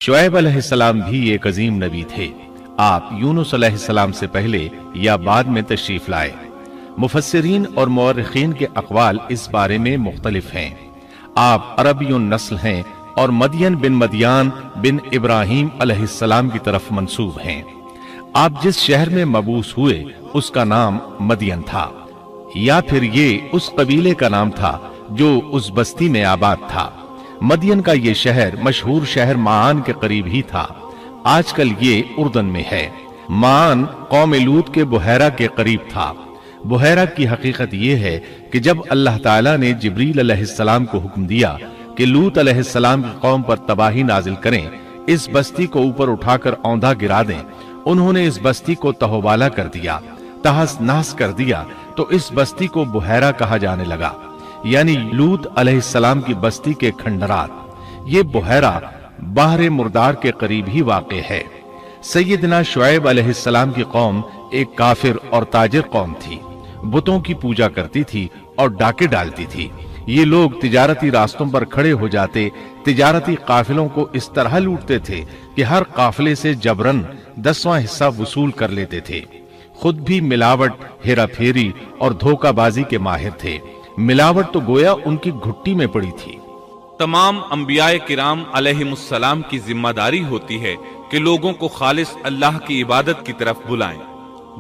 शुएब अलैहिस्सलाम भी एक अजीम नबी थे। आप यूनुस अलैहिस्सलाम से पहले या बाद में तशरीफ लाए। मुफस्सिरीन और मुअर्रिखीन के अक़वाल इस बारे में मुख्तलिफ हैं। आप अरबियुन नस्ल हैं और मदियन बिन मदियान बिन इब्राहीम अलैहिस्सलाम की तरफ मंसूब हैं। आप जिस शहर में मबूस हुए उसका नाम मदियन था, या फिर ये उस कबीले का नाम था जो उस बस्ती में आबाद था। मदियन का ये शहर मशहूर शहर माआन के करीब ही था। आजकल ये उर्दन में है। माआन कौम लूत के बुहैरा के करीब था। बुहैरा की हकीकत ये है कि जब अल्लाह ताला ने जिब्रील अलैहिस्सलाम को हुक्म दिया कि लूत अलैहिस्सलाम की कौम पर तबाही नाजिल करें, इस बस्ती को ऊपर उठाकर औंधा गिरा दें, उन्होंने इस बस्ती को तहोबाला कर दिया, तहस नहस कर दिया, तो इस बस्ती को बुहैरा कहा जाने लगा, यानी लूत अलैहिस्सलाम की बस्ती के खंडरात। ये बुहैरा बाहरे मुर्दार के करीब ही वाक़े है। सैयदना शुएब अलैहिस्सलाम की कौम एक काफिर और ताजिर कौम थी। बुतों की पूजा करती थी और डाके डालती थी। ये लोग तिजारती रास्तों पर खड़े हो जाते, तिजारती काफिलों को इस तरह लूटते थे कि हर काफिले से जबरन 10वां हिस्सा वसूल कर लेते थे। खुद भी मिलावट, हेराफेरी और धोखाबाजी के माहिर थे। मिलावट तो गोया उनकी घुट्टी में पड़ी थी। तमाम अंबियाए किराम अलैहिमुस्सलाम की जिम्मेदारी होती है कि लोगों को खालिस अल्लाह की इबादत की तरफ बुलाएं,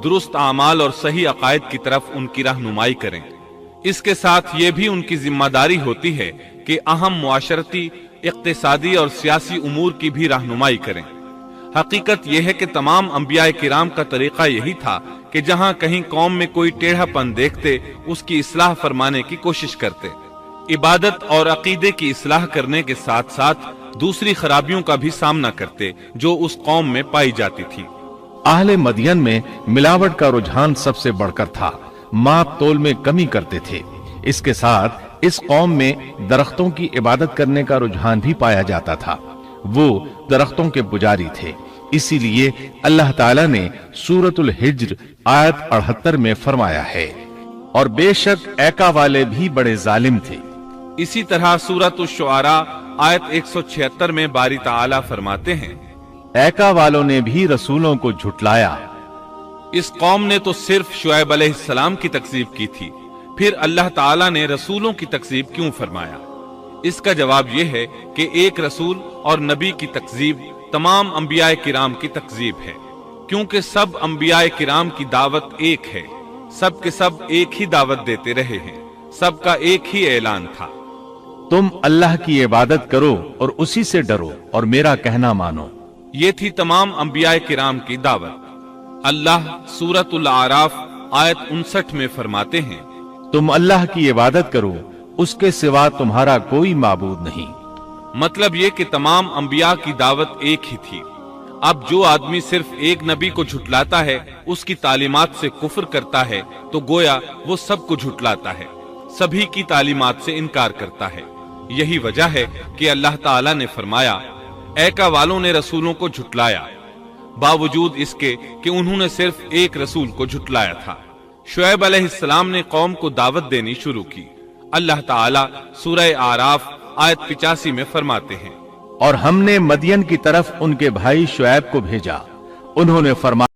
दुरुस्त आमाल और सही अकायद की तरफ उनकी रहनुमाई करें। इसके साथ ये भी उनकी जिम्मेदारी होती है कि अहम मुआशरती, इक्तिसादी और सियासी उमूर की भी रहनुमाई करें। हकीकत यह है कि तमाम अंबियाए किराम का तरीका यही था कि जहां कहीं कौम में कोई टेढ़ापन देखते उसकी इस्लाह फरमाने की कोशिश करते। इबादत और अकीदे की इस्लाह करने के साथ साथ दूसरी खराबियों का भी सामना करते जो उस कौम में पाई जाती थी। आहले मदियन में मिलावट का रुझान सबसे बढ़कर था। माप तोल में कमी करते थे। इसके साथ इस कौम में दरख्तों की इबादत करने का रुझान भी पाया जाता था। वो दरख्तों के पुजारी थे। इसीलिए अल्लाह ताला ने सूरतुल हिज्र आयत 78 में फरमाया है, और बेशक ऐका वाले भी बड़े जालिम थे। इसी तरह सूरतुल शुआरा आयत 176 में बारी ताला फरमाते हैं, ऐका वालों ने भी रसूलों को झुटलाया। इस कौम ने तो सिर्फ शुएब अलैहिस्सलाम की तकज़ीब की थी, फिर अल्लाह ताला ने रसूलों की तकज़ीब क्यों फरमाया? इसका जवाब यह है कि एक रसूल और नबी की तकज़ीब तमाम अंबियाए किराम की तकज़ीब है, क्योंकि सब अंबियाए किराम की दावत एक है। सब के सब एक ही दावत देते रहे हैं, सबका एक ही ऐलान था, तुम अल्लाह की इबादत करो और उसी से डरो और मेरा कहना मानो। ये थी तमाम अंबियाए किराम की दावत। अल्लाह सूरतुल आराफ आयत 59 में फरमाते हैं, तुम अल्लाह की इबादत करो, उसके सिवा तुम्हारा कोई माबूद नहीं। मतलब ये कि तमाम अंबिया की दावत एक ही थी। अब जो आदमी सिर्फ एक नबी को झुटलाता है, उसकी तालीमात से कुफ्र करता है, तो गोया वो सबको झुटलाता है, सभी की तालीमात से इनकार करता है। यही वजह है कि अल्लाह ताला ने फरमाया, ऐका वालों ने रसूलों को झुटलाया, बावजूद इसके कि उन्होंने सिर्फ एक रसूल को झुटलाया था। शुएब अलैहिस्सलाम ने कौम को दावत देनी शुरू की। अल्लाह ताला सूरह आराफ आयत 85 में फरमाते हैं, और हमने मदियन की तरफ उनके भाई शुएब को भेजा, उन्होंने फरमाया